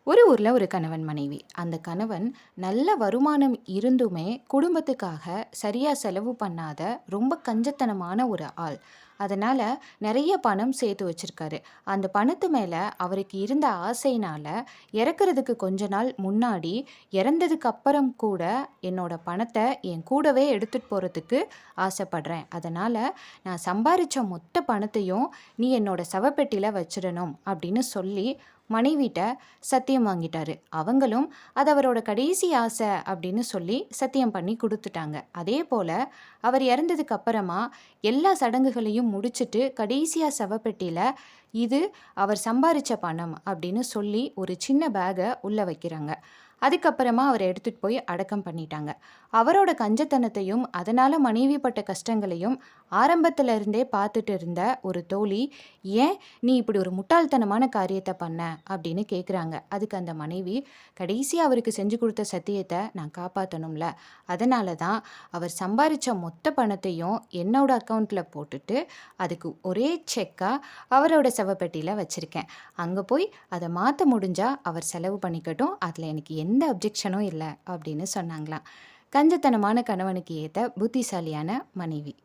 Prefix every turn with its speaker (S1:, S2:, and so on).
S1: ஒரு ஊர்ல ஒரு கணவன் மனைவி. அந்த கணவன் நல்ல வருமானம் இருந்துமே குடும்பத்துக்காக சரியா செலவு பண்ணாத ரொம்ப கஞ்சத்தனமான ஒரு ஆள். அதனால நிறைய பணம் சேர்த்து வச்சிருக்காரு. அந்த பணத்து மேல அவருக்கு இருந்த ஆசையினால இறக்குறதுக்கு கொஞ்ச நாள் முன்னாடி, இறந்ததுக்கு அப்புறம் கூட என்னோட பணத்தை என் கூடவே எடுத்துட்டு போறதுக்கு ஆசைப்படுறேன். அதனால நான் சம்பாரிச்ச மொத்த பணத்தையும் நீ என்னோட சவப்பெட்டியில வச்சிடணும் அப்படின்னு சொல்லி மனைவிட்ட சத்தியம் வாங்கிட்டாரு. அவங்களும் அது அவரோட கடைசி ஆசை அப்படின்னு சொல்லி சத்தியம் பண்ணி குடுத்துட்டாங்க. அதே போல அவர் இறந்ததுக்கு அப்புறமா எல்லா சடங்குகளையும் முடிச்சுட்டு கடைசியா சவப்பெட்டியில இது அவர் சம்பாரிச்ச பணம் அப்படின்னு சொல்லி ஒரு சின்ன பேக்க உள்ள வைக்கிறாங்க. அதுக்கப்புறமா அவர எடுத்துட்டு போய் அடக்கம் பண்ணிட்டாங்க. அவரோட கஞ்சத்தனத்தையும், அதனால மனைவி பட்ட கஷ்டங்களையும் ஆரம்பத்துல இருந்தே பார்த்துட்டு இருந்த ஒரு தோழி, "ஏன் நீ இப்படி ஒரு முட்டாள்தனமான காரியத்த பண்ண?" அப்படின்னு கேட்குறாங்க. அதுக்கு அந்த மனைவி, "கடைசியா அவருக்கு செஞ்சு குடுத்த சத்தியத்த நான் காப்பாத்தணும்ல. அதனால தான் அவர் சம்பாரிச்ச மொத்த பணத்தையும் என்னோட அக்கவுண்ட்ல போட்டுட்டு, அதுக்கு ஒரே செக்கா அவரோட சவப்பெட்டியில வச்சிருக்கேன். அங்க போய் அத மாத்த முடிஞ்சா அவர் செலவு பண்ணிக்கட்டும். அதுல எனக்கு எந்த அப்ஜெக்ஷனும் இல்ல." அப்படின்னு சொன்னாங்களாம். கஞ்சத்தனமான கணவனுக்கு ஏத்த புத்திசாலியான மனைவி.